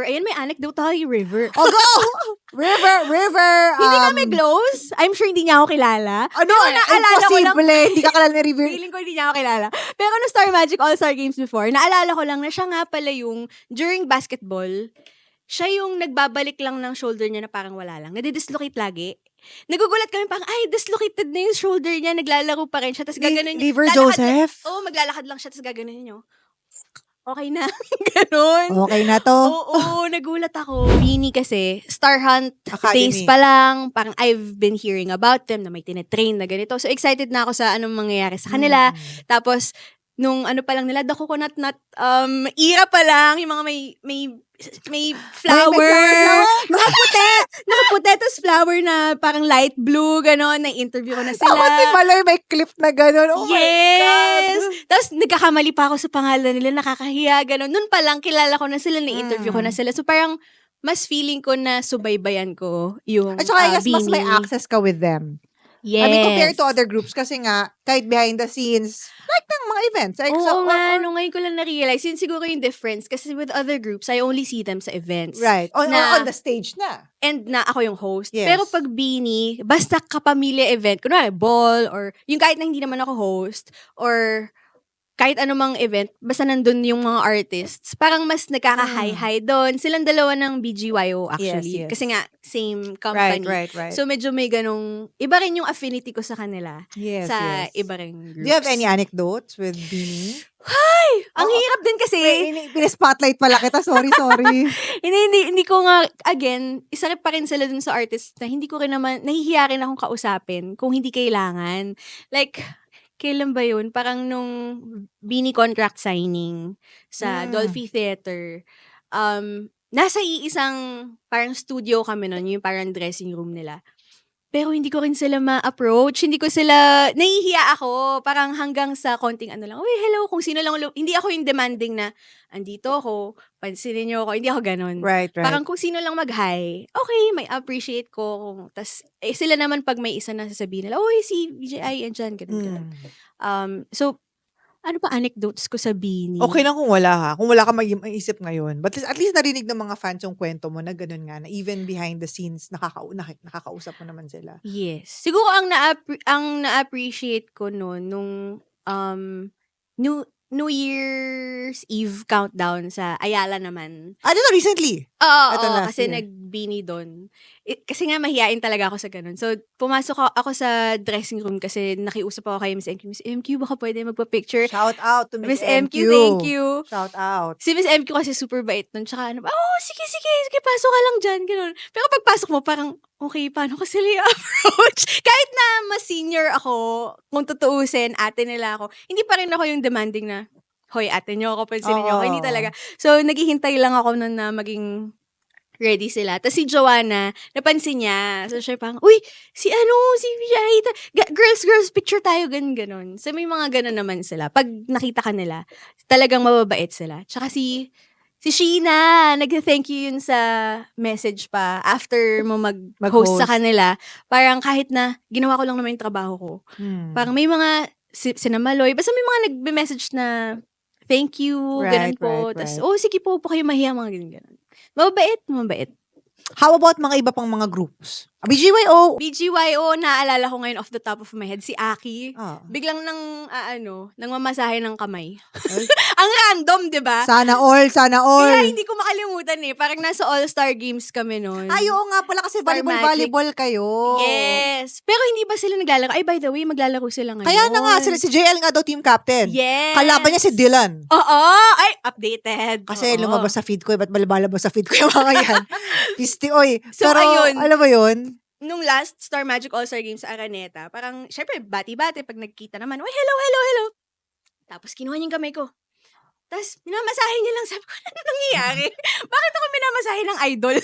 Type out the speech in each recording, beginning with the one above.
Ayan, may anecdote tayo, River. Oh, go! River! Hindi kami close. I'm sure hindi niya ako kilala. Ano, Pero naalala ko lang, imposible. Hindi ka kalala ni River. feeling ko hindi niya ako kilala. Pero no Star Magic All-Star Games before, naalala ko lang na siya nga pala yung, during basketball, siya yung nagbabalik lang ng shoulder niya na parang wala lang. Nadidislocate lagi. Nagugulat kami parang, ay, dislocated na yung shoulder niya. Naglalaro pa rin siya. Tapos gaganon niya. River Joseph? Oo, maglalakad lang siya. Tapos gaganon niya. Okay na. Ganon. Okay na to. Oo, nagulat ako. Beanie kasi, Star Hunt Academy. days pa lang. Parang I've been hearing about them na may tinetrain na ganito. So excited na ako sa anong mangyayari sa kanila. Tapos, nung ano pa lang nila, the coconut nut era pa lang, yung mga may flower. Nakaputi, tapos flower na parang light blue, gano'n. Na-interview ko na sila. Ako si Maloy may clip na gano'n. Oh yes! my God! Tapos nagkakamali pa ako sa pangalan nila, nakakahiya, gano'n. Noon pa lang, kilala ko na sila, na-interview ko na sila. So parang, mas feeling ko na subaybayan ko yung At saka I guess mas Beanie. may access ka with them. Yes. I mean, compared to other groups, kasi nga, kahit behind the scenes, like ng mga events. Like, Oo nga, ngayon ko lang na-realize. Yun siguro yung difference. Kasi with other groups, I only see them sa events. Right. On Na- the stage na. And na ako yung host. Yes. Pero pag Beanie, basta kapamilya event, kunwari ball, or yung kahit na hindi naman ako host, or kahit anumang event, basta nandun yung mga artists, parang mas nagkaka-high-high doon. Silang dalawa ng BGYO actually. Yes. Kasi nga, same company. Right. So medyo may ganong, iba rin yung affinity ko sa kanila. Yes, sa yes. iba ring groups. Do you have any anecdotes with Beanie? Ang hirap din kasi. Pina-spotlight pala kita. Sorry. Hindi ko nga, again, isa rin pa rin sila dun sa artist na hindi ko rin naman, nahihiya rin akong kausapin kung hindi kailangan. Like, kailan ba yun? Parang nung Beanie contract signing sa Dolphy Theater, nasa iisang parang studio kami nun, yung parang dressing room nila. Pero hindi ko rin sila ma-approach. Hindi ko sila, nahihiya ako. Parang hanggang sa konting ano lang, uy, hello, kung sino lang, hindi ako yung demanding na, andito ako, pansinin niyo ako. Hindi ako ganun. Right. Parang kung sino lang mag-hi, okay, may appreciate ko. Tas, sila naman pag may isa na sasabihin nila, uy, si BJI, andyan, ganun. So, ano pa anecdotes ko sa Beanie? Okay lang kung wala ha. Kung wala ka mag-isip ngayon. But at least narinig ng mga fans yung kwento mo na ganun nga. Na even behind the scenes, nakakausap mo naman sila. Yes. Siguro ang na-appreciate ko noon nung New Year's Eve countdown sa Ayala naman. Ano na recently? Ito Oo, last kasi year. nag-Beanie doon. Kasi nga mahihain talaga ako sa ganun. So, pumasok ako sa dressing room kasi nakiusap ako kay Miss MQ. Miss MQ, baka pwede magpa-picture. Shout out to Miss Miss MQ, thank you. Shout out. Si Miss MQ kasi super bait nun. Tsaka sige, pasok ka lang dyan. Ganun. Pero pagpasok mo, parang, okay, paano ko sila i-approach? Kahit na mas senior ako, kung tutuusin, ate nila ako, hindi pa rin ako yung demanding na, hoy, ate nyo ako, pansinin nyo ako. Hindi talaga. So, naghihintay lang ako nun na maging ready sila. Tapos si Joanna, napansin niya. So, siya parang, uy, si Vijay, girls, picture tayo, ganun. So, may mga ganun naman sila. Pag nakita ka nila, talagang mababait sila. Tsaka si Sheena, nag-thank you yun sa message pa after mo mag-host sa kanila. Parang kahit na ginawa ko lang naman yung trabaho ko. Parang may mga sinamaloy. Basta may mga nagbe-message na thank you, ganun po. Tapos, sige po kayo mahiya, mga ganun. Mabait. How about mga iba pang mga groups? BGYO. BGYO, naaalala ko ngayon off the top of my head, si Aki. Biglang nang mamasahe ng kamay. Ang random, di ba? Sana all. Kaya hindi ko makalimutan eh. Parang nasa All-Star Games kami noon. Ay, oo nga pala kasi Star volleyball kayo. Yes. Pero hindi ba sila naglalaro? Ay, by the way, maglalaro sila ngayon. Kaya na nga, si JL nga daw team captain. Yes. Kalaban niya si Dylan. Oo. Ay, updated. Kasi Oo. lumabas sa feed ko, ba't malabas sa feed ko yung mga yan? Pisti, oy. So, Pero, ayun. alam mo yun? Nung last Star Magic All-Star Games sa Araneta, parang, syempre, bati-bati pag nagkita naman, uy, hello. Tapos, kinuha niya yung kamay ko. Tapos, minamasahe niya lang. Sabi ko, ano nangyayari? Bakit ako minamasahe ng idol?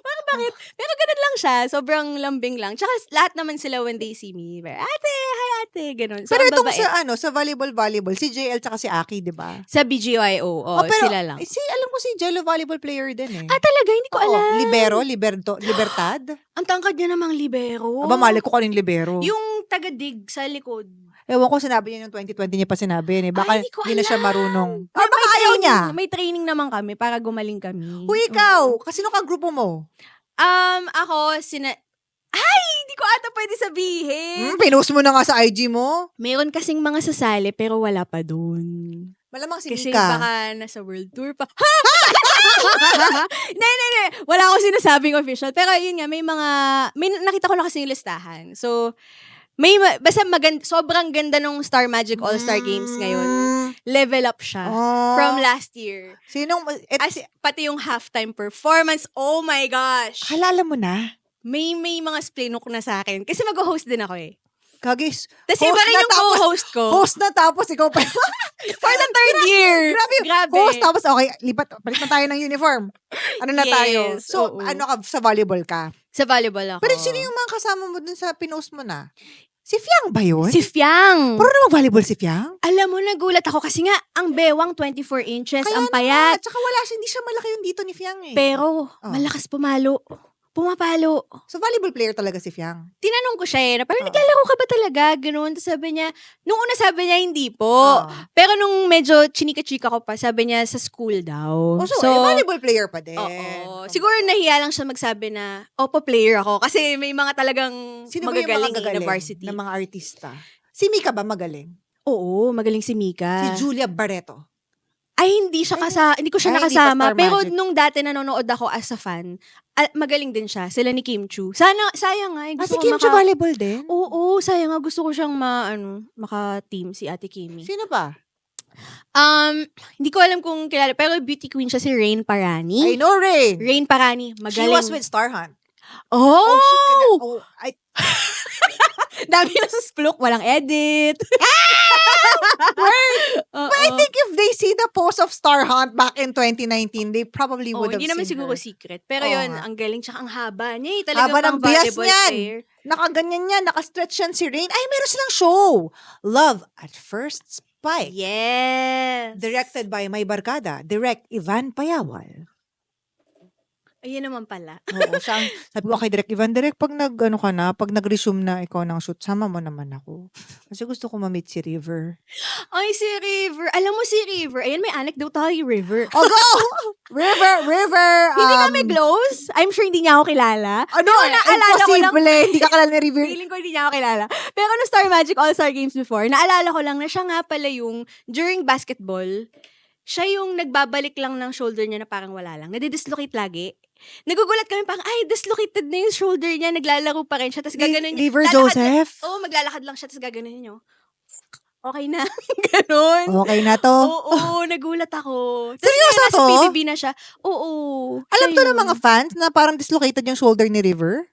Bakit? Pero ganun lang siya. Sobrang lambing lang. Tsaka lahat naman sila when they see me. Ate, hi ate. Ganun. So, Pero ang itong babait. sa volleyball, si JL tsaka si Aki, di ba? Sa BGYO. Pero, Sila lang. alam ko si JL volleyball player din eh. Talaga? Hindi ko alam. Libertad. Ang tangkad niya namang libero. Aba, mali ko kaning libero. Yung taga-dig sa likod. Ewan ko, sinabi niya yung 2020 niya pa sinabi yun eh. Baka Ay, hindi ko hindi na siya alam. marunong. Or May baka ayaw niya. May training naman kami para gumaling kami. Huy, ikaw, kasino ka grupo mo? Ako, hindi ko ata pwede sabihin. Pinost mo na nga sa IG mo. Meron kasing mga sasali pero wala pa dun. Malamang si Kasi Mika. baka nasa world tour pa. Ha! Hindi. Wala akong sinasabing official. Pero yun nga, may nakita ko na kasi yung listahan. So, basta sobrang ganda nung Star Magic All-Star Games ngayon. Level up siya from last year. Sinong, Pati yung halftime performance, oh my gosh! halala mo na? May mga splinok na sa akin. Kasi mag-host din ako eh. Kagis. Tapos iba rin yung co-host ko. Host na tapos ikaw pa. For the third year. Grabe. Host tapos okay, palit na tayo ng uniform. Ano na tayo? Yes, So, oo. ano ka, sa volleyball ka? Sa volleyball ako. Pero sino yung mga kasama mo dun sa pinost mo na? Si Fiang ba yun? Si Fiang. Puro na mag-volleyball si Fiang? Alam mo, nagulat ako kasi nga, ang bewang 24 inches, Kaya ang payat. Tsaka hindi siya malaki yung dito ni Fiang eh. Pero, malakas pumapalo. So, volleyball player talaga si Fiang? Tinanong ko siya na parang naglalaro ka ba talaga? Ganun. Tapos sabi niya, nung una sabi niya hindi po. Pero nung medyo chinika-chika ko pa, sabi niya sa school daw. So, volleyball player pa din. Oo. Siguro nahiya lang siya magsabi na, player ako. Kasi may mga talagang Sino ba yung mga magagaling na varsity. na mga artista? Si Mika ba magaling? Oo, magaling si Mika. Si Julia Barreto? Ay, hindi ko siya hindi pa nakasama. Star Pero Magic. nung dati nanonood ako as a fan, magaling din siya. Sila ni Kim Chu. Sayang nga. Si Kim Chu volleyball din? Oo, sayang nga. Gusto ko siyang maka-team si Ate Kimmy. Sino ba? Hindi ko alam kung kilala. Pero beauty queen siya si Rain Parani. I know Rain. Rain Parani. She Magaling. was with Star Hunt. Oh! Shit. Dami na sa splok. Walang edit. But I think if they see the post of Star Hunt back in 2019, they probably would have hindi naman seen siguro her. secret. Pero Oo yun, nga. ang galing. Tsaka ang haba niya. Talagang Haba ng pang bias volleyball niyan. player. Nakaganyan yan, nakastretch yan si Rain. Ay, meron silang show. Love at First Spike. Yes. Directed by my barkada, Direct Ivan Payawal. Ayun naman pala. Oo, sabi ko kay Direct Ivan, pag pag nag-resume na ikaw ng shoot, sama mo naman ako. Kasi gusto ko ma-meet si River. Ay, si River. Alam mo si River. Ayan, may anecdote tayo, River. Oh, go! River! Hindi kami close. I'm sure hindi niya ako kilala. Ano? naalala ko lang- Imposible. Hindi ka kalala ni River. Feeling ko hindi niya ako kilala. Pero no Star Magic All-Star Games before, naalala ko lang na siya nga pala yung, during basketball, siya yung nagbabalik lang ng shoulder niya na parang wala lang. Nadidislocate lagi. Nagugulat kami parang, ay, dislocated na yung shoulder niya. Naglalaro pa rin siya. Tapos gaganon niya. River Joseph? Oo, maglalakad lang siya. Tapos gaganon niya. Okay na. Ganon. Okay na to. Oo, nagulat ako. Seryoso Nasa to? PBB na siya. Oo. Alam siya to ng yun. mga fans na parang dislocated yung shoulder ni River?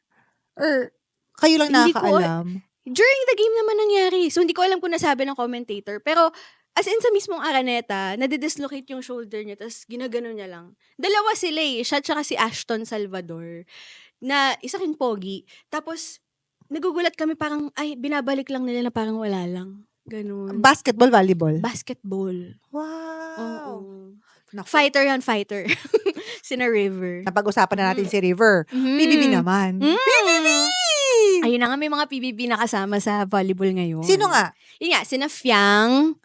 Or kayo lang Hindi ko- nakakaalam? During the game naman nangyari. So, hindi ko alam kung nasabi ng commentator. Pero, as in sa mismong Araneta, nadidislocate yung shoulder niya, tapos ginagano niya lang. Dalawa sila eh. Siya tsaka si Ashton Salvador. Na isa rin pogi. Tapos, nagugulat kami parang, ay, binabalik lang nila na parang wala lang. Ganun. Basketball, volleyball? Basketball. Wow. Oo. Naku. Fighter yan, fighter. Sina River. Napag-usapan na natin si River. PBB naman. PBB! Ayun na nga, may mga PBB na kasama sa volleyball ngayon. Sino nga? Yun nga, sina Fiang.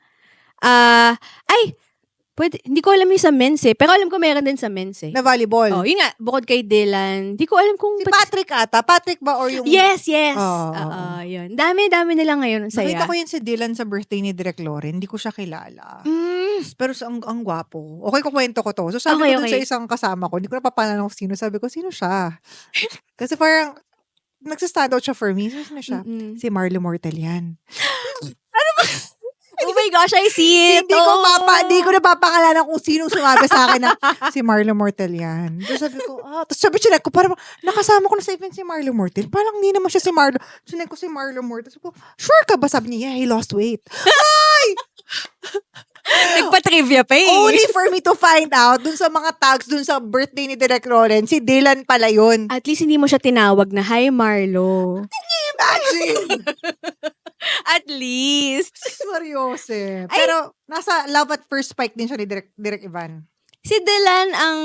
Hindi ko alam yung sa men's eh. Pero alam ko meron din sa men's eh. Na volleyball? Oh, yun nga, bukod kay Dylan. Hindi ko alam kung... Si Patrick ata. Patrick ba or yung... Yes. Oo. Yun. Dami nila ngayon. Saya. Nakita ko yun si Dylan sa birthday ni Direk Loren. Hindi ko siya kilala. Pero ang gwapo. Okay, kukwento ko to. So sabi ko dun sa isang kasama ko, hindi ko napapalan kung sino. Sabi ko, sino siya? Kasi parang, nagsa-stand out siya for me. Sino siya? Si Marlo Mortel yan. Oh my gosh, I see it. Hindi ko napapakalanan kung sinong sumabi sa akin na si Marlo Mortel yan. So sabi ko, tapos sabi chinek ko, parang nakasama ko na sa event si Marlo Mortel. Parang hindi naman siya si Marlo. Chinek ko si Marlo Mortel. Sabi ko, sure ka ba? Sabi niya, yeah, he lost weight. Ay! Nagpa-trivia pa eh. Only for me to find out dun sa mga tags dun sa birthday ni Direk Loren, si Dylan pala yun. At least hindi mo siya tinawag na, hi Marlo. Imagine! At least. Seryoso. Pero nasa Love at First Spike din siya ni Direk Ivan. Si Dylan, ang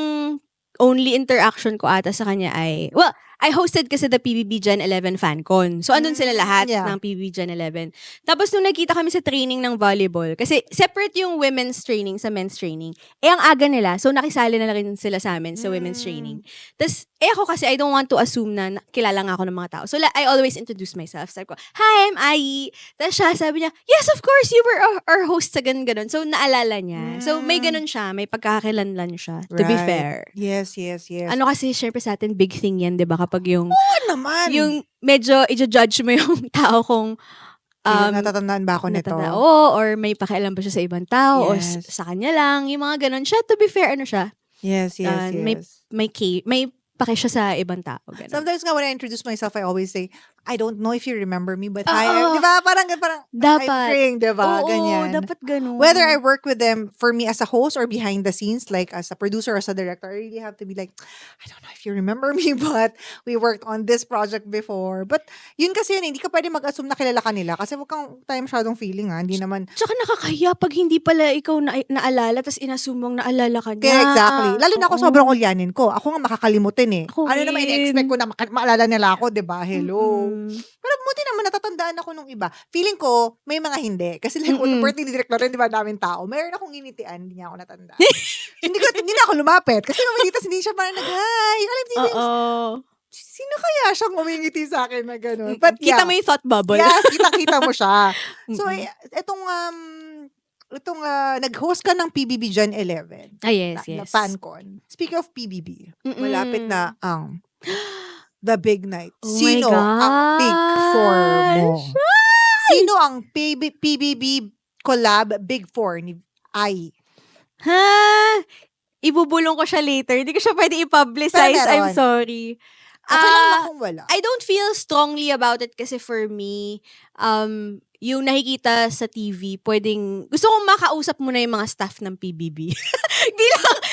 only interaction ko ata sa kanya ay, well, I hosted kasi the PBB Gen 11 FanCon. So, andun sila lahat Yeah. ng PBB Gen 11. Tapos, nung nagkita kami sa training ng volleyball, kasi separate yung women's training sa men's training, ang aga nila, so nakisali na rin sila sa amin sa women's training. Tapos, ako kasi, I don't want to assume na kilala nga ako ng mga tao. So, I always introduce myself. Sabi ko, hi, I'm Ai. Tapos siya, sabi niya, yes, of course, you were our host sa ganun. So, naalala niya. So, may ganun siya. May pagkakakilanlan siya. To be fair. Yes. Ano kasi, syempre sa atin, big thing yan, di ba? Kapag yung, naman. yung medyo i-judge mo yung tao kung natatandaan ba ako nito? or may pakialam ba siya sa ibang tao o sa kanya lang. Yung mga ganun. Siya, to be fair, ano siya? Yes. May paki siya sa ibang tao. Ganun. Sometimes nga when I introduce myself, I always say, I don't know if you remember me, but hi. Di ba? Parang dapat. I'm praying, di ba? Oo, Ganyan. dapat ganun. Whether I work with them, for me as a host or behind the scenes, like as a producer or as a director, I really have to be like, I don't know if you remember me, but we worked on this project before. But yun kasi yun, hindi ka pwede mag-assume na kilala ka nila kasi wag kang tayo masyadong feeling, ha? Hindi naman. Tsaka nakakahiya pag hindi pala ikaw naalala tapos inassume mong naalala ka niya. Kaya exactly. Lalo na ako sobrang ulyanin ko. Ako nga makakalimutin eh. Ako Ano naman in-expect ko na maalala nila ako, di ba? Hello. Mm-mm. Pero buti naman natatandaan ako nung iba. Feeling ko, may mga hindi. Kasi like, birthday ni Director rin, di ba, daming tao. Mayroon akong ginitian, hindi niya ako natandaan. hindi na ako lumapit. Kasi nung hindi, hindi siya parang nag-hi. Sino kaya siyang umingiti sa akin na gano'n? But Kita mo yung thought bubble. Yeah, kita mo siya. So, itong nag-host ka ng PBB Gen 11. Yes. Na FanCon. Speaking of PBB, malapit na ang the big night. Oh Sino my ang Big Four mo? gosh! Sino ang PBB collab Big Four ni Ai? Ha? Ibubulong ko siya later. Hindi ko siya pwede i-publicize. Pero I'm meron. sorry. Okay lang naman kung wala. I don't feel strongly about it kasi for me, yung nakikita sa TV, gusto kong makausap muna yung mga staff ng PBB.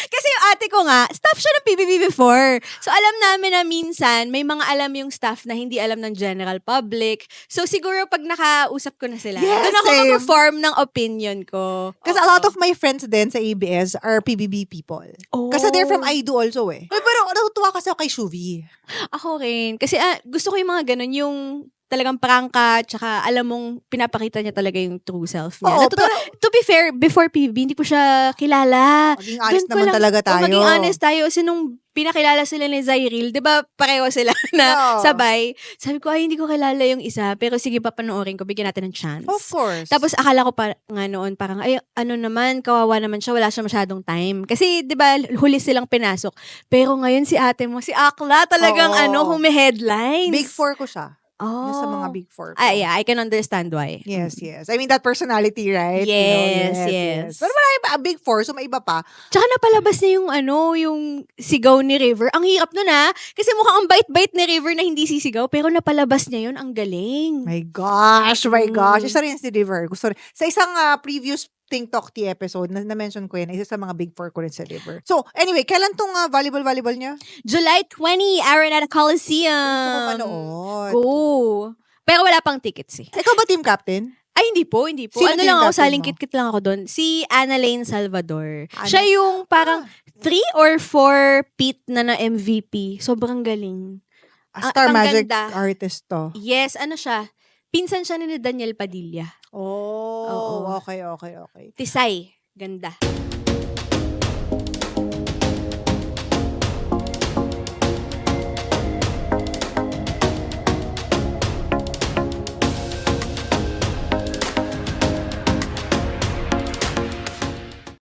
Kasi yung ate ko nga, staff siya ng PBB before. So alam namin na minsan, may mga alam yung staff na hindi alam ng general public. So siguro pag nakausap ko na sila, doon ako same. mag-form ng opinion ko. Kasi a lot of my friends din sa ABS are PBB people. Kasi they're from IDO also eh. Pero natutuwa kasi ako kay Shuvi. Ako rin. Kasi gusto ko yung mga ganun, yung talagang prangka, tsaka alam mong pinapakita niya talaga yung true self niya. To be fair, before PBB, hindi ko siya kilala. Maging honest naman talaga tayo. Maging honest tayo. Kasi nung pinakilala sila ni Zyril, di ba pareho sila na sabay. Sabi ko, hindi ko kilala yung isa. Pero sige, papanoorin ko. Bigyan natin ng chance. Of course. Tapos akala ko pa nga noon, parang, ano naman, kawawa naman siya. Wala siya masyadong time. Kasi, di ba, huli silang pinasok. Pero ngayon si ate mo, si Akla, talagang may headlines. Big Four ko siya. Yung sa mga Big Four ko. Yeah, I can understand why. Yes. I mean, that personality, right? Yes. Pero marami pa, Big Four, so may iba pa. Tsaka napalabas na yung sigaw ni River. Ang hirap nun kasi mukhang ang bait-bait ni River na hindi sisigaw, pero napalabas niya yun, ang galing. My gosh. Isa rin si River. Gusto rin. Sa isang previous Think Talk Tea episode, na-mention ko yan, isa sa mga Big Four ko rin sa River. So, anyway, kailan tong volleyball niya? July 20, Araneta Coliseum. Gusto ko manood. Go. Pero wala pang tickets eh. Ikaw ba team captain? Ay, hindi po. Sino Ano team lang ako, captain saling mo? kit-kit lang ako doon. Si Annalane Salvador. Siya yung parang 3 or 4 Pete na MVP. Sobrang galing. Star Magic ganda. artist to. Yes, ano siya? Pinsan siya ni Daniel Padilla. Oh, Oo. okay. Tisay. Ganda.